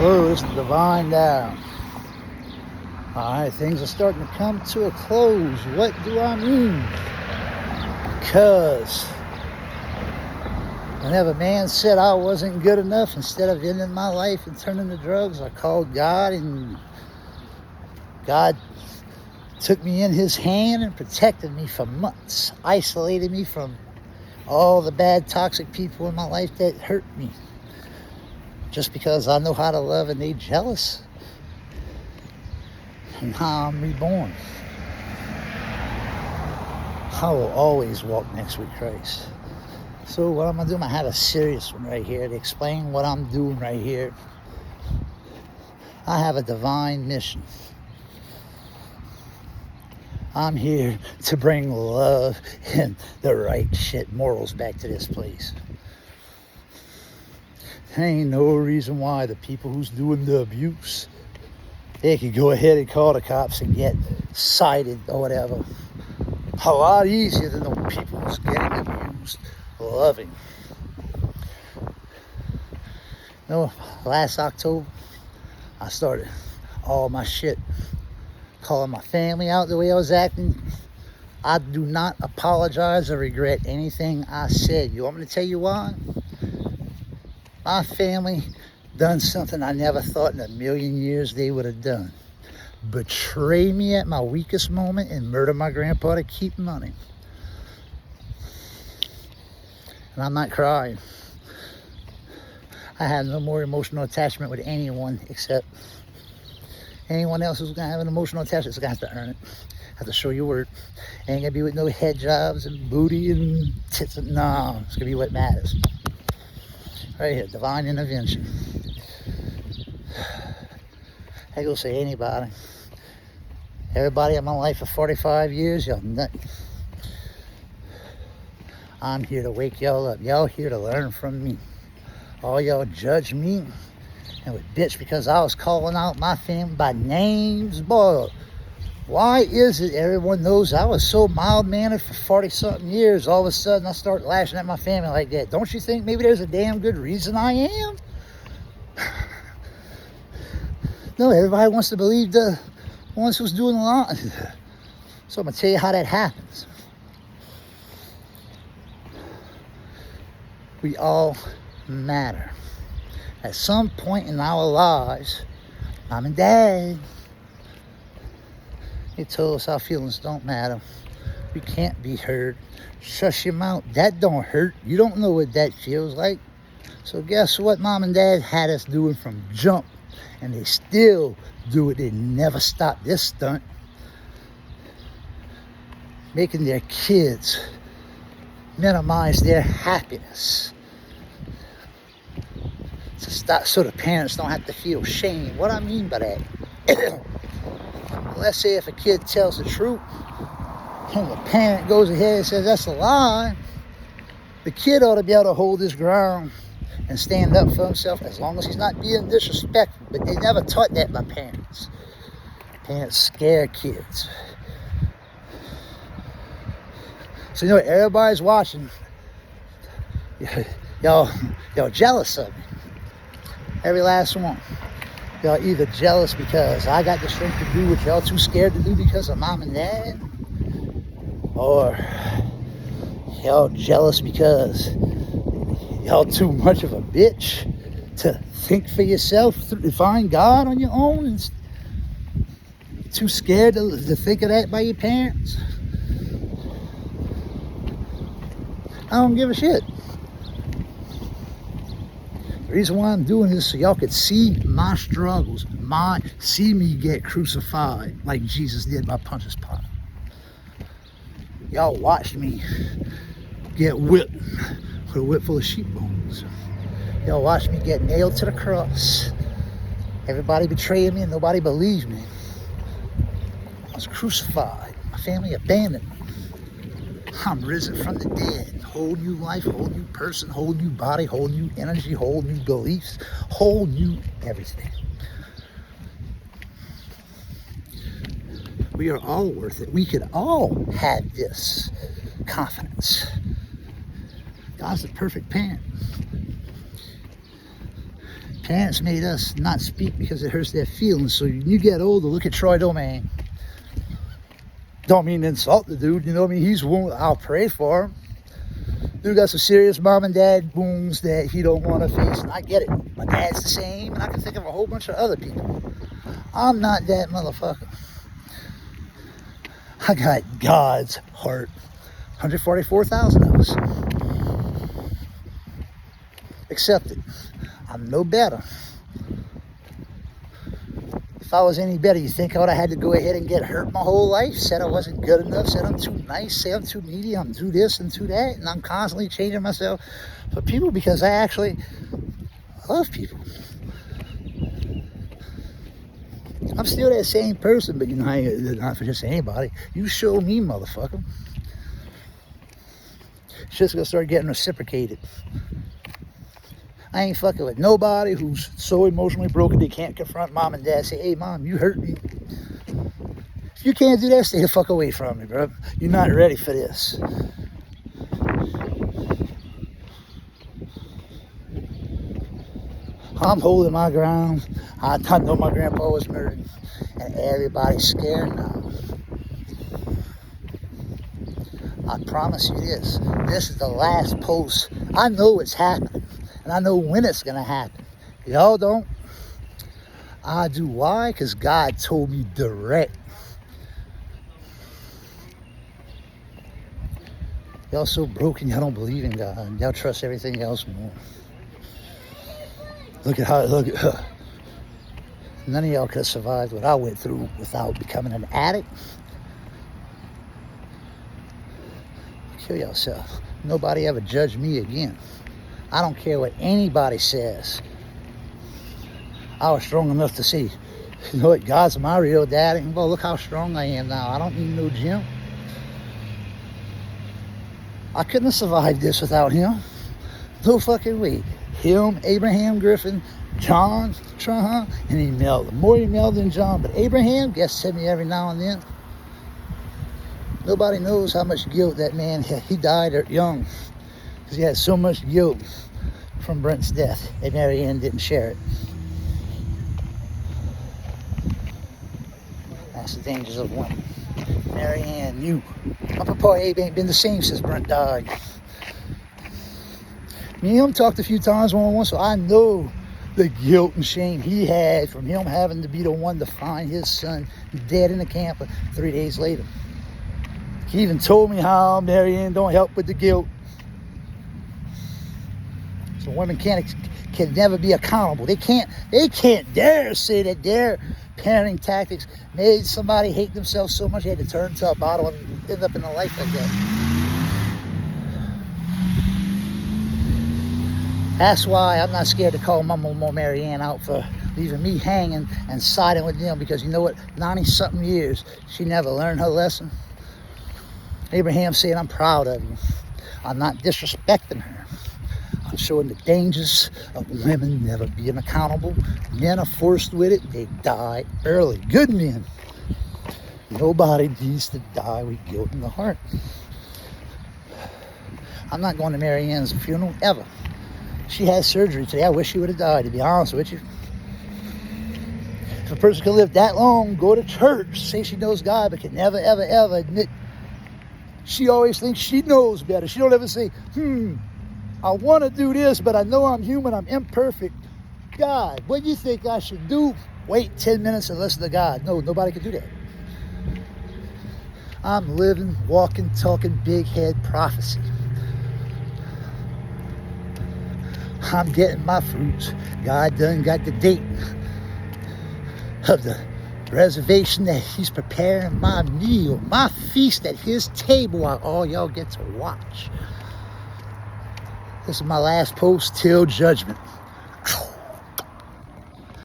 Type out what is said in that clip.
Oh, it's the divine down. Alright, things are starting to come to a close. What do I mean? Because whenever man said I wasn't good enough, instead of ending my life and turning to drugs, I called God, and God took me in his hand and protected me for months, isolated me from all the bad, toxic people in my life that hurt me. Just because I know how to love and they jealous. And how I'm reborn. I will always walk next with Christ. So what I'm going to do, I'm going to have a serious one right here to explain what I'm doing right here. I have a divine mission. I'm here to bring love and the right shit, morals back to this place. There ain't no reason why the people who's doing the abuse, they could go ahead and call the cops and get cited or whatever. A lot easier than the people who's getting abused loving. You know, last October, I started all my shit, calling my family out the way I was acting. I do not apologize or regret anything I said. You want me to tell you why? My family done something I never thought in a million years they would have done. Betray me at my weakest moment and murder my grandpa to keep money. And I'm not crying. I have no more emotional attachment with anyone except anyone else who's gonna have an emotional attachment is gonna have to earn it. Have to show your worth. Ain't gonna be with no head jobs and booty and tits. No, it's gonna be what matters. Right here, divine intervention. I go say anybody. Everybody in my life for 45 years, y'all nothing. I'm here to wake y'all up. Y'all here to learn from me. All y'all judge me and would bitch because I was calling out my family by names. Boy, why is it everyone knows I was so mild-mannered for 40-something years, all of a sudden I start lashing at my family like that? Don't you think maybe there's a damn good reason I am? No, everybody wants to believe the ones who's doing a lot. So I'm going to tell you how that happens. We all matter. At some point in our lives, Mom and Dad, they told us our feelings don't matter. We can't be hurt. Shush your mouth. That don't hurt. You don't know what that feels like. So guess what Mom and Dad had us doing from jump? And they still do it. They never stop this stunt. Making their kids minimize their happiness. To stop, so the parents don't have to feel shame. What I mean by that? Let's say if a kid tells the truth and the parent goes ahead and says that's a lie, the kid ought to be able to hold his ground and stand up for himself as long as he's not being disrespectful. But they never taught that by parents. Parents scare kids. So you know, everybody's watching. Y'all jealous of me. Every last one. Y'all either jealous because I got the strength to do what y'all too scared to do because of Mom and Dad, or y'all jealous because y'all too much of a bitch to think for yourself, to find God on your own, and too scared to think of that by your parents. I don't give a shit. The reason why I'm doing this so y'all could see my struggles, see me get crucified like Jesus did by Pontius Pilate. Y'all watched me get whipped with a whip full of sheep bones. Y'all watched me get nailed to the cross. Everybody betrayed me and nobody believed me. I was crucified. My family abandoned me. I'm risen from the dead. Whole new life, whole new person, whole new body, whole new energy, whole new beliefs, whole new everything. We are all worth it. We could all have this confidence. God's the perfect parent. Parents made us not speak because it hurts their feelings. So when you get older, look at Troy Domain. Don't mean to insult the dude, you know what I mean? He's wounded. I'll pray for him. Dude got some serious mom and dad wounds that he don't want to face, and I get it. My dad's the same, and I can think of a whole bunch of other people. I'm not that motherfucker. I got God's heart. 144,000 of us. Accept it. I'm no better. If I was any better, you think I would have had to go ahead and get hurt my whole life? Said I wasn't good enough, said I'm too nice, say I'm too needy, I'm too this and too that, and I'm constantly changing myself for people because I actually love people. I'm still that same person, but you know, I ain't not for just anybody. You show me, motherfucker. Shit's gonna start getting reciprocated. I ain't fucking with nobody who's so emotionally broken they can't confront mom and dad. Say, hey, mom, you hurt me. If you can't do that, stay the fuck away from me, bro. You're not ready for this. I'm holding my ground. I know my grandpa was murdered, and everybody's scared now. I promise you this. This is the last post. I know it's happening. And I know when it's going to happen. Y'all don't. I do. Why? Because God told me direct. Y'all so broken, y'all don't believe in God. Y'all trust everything else more. Look at her. None of y'all could have survived what I went through without becoming an addict. Kill yourself. Nobody ever judged me again. I don't care what anybody says. I was strong enough to see, you know what, God's my real daddy. Well, look how strong I am now. I don't need no gym. I couldn't have survived this without him. No fucking way. Him, Abraham Griffin, John Trahan, and Imelda. More Imelda than John, but Abraham gets to me every now and then. Nobody knows how much guilt that man had. He died young. Because he had so much guilt from Brent's death, and Mary Ann didn't share it. That's the dangers of women. Mary Ann knew. My papa Abe ain't been the same since Brent died. Me and him talked a few times one-on-one, so I know the guilt and shame he had from him having to be the one to find his son dead in the camper 3 days later. He even told me how Mary Ann don't help with the guilt. So women can never be accountable. They can't dare say that their parenting tactics made somebody hate themselves so much they had to turn to a bottle and end up in a life like that. That's why I'm not scared to call Mama or Mary Ann out for leaving me hanging and siding with them, because you know what? 90-something years, she never learned her lesson. Abraham said, I'm proud of you. I'm not disrespecting her. I'm showing the dangers of women never being accountable. Men are forced with it. They die early. Good men. Nobody needs to die with guilt in the heart. I'm not going to Mary Ann's funeral ever. She had surgery today. I wish she would have died, to be honest with you. If a person can live that long, go to church, say she knows God, but can never, ever, ever admit she always thinks she knows better. She don't ever say, I want to do this, but I know I'm human, I'm imperfect. God, what do you think I should do? Wait 10 minutes and listen to God. No, nobody can do that. I'm living, walking, talking, big head prophecy. I'm getting my fruits. God done got the date of the reservation that he's preparing my meal, my feast at his table while all y'all get to watch. This is my last post till judgment.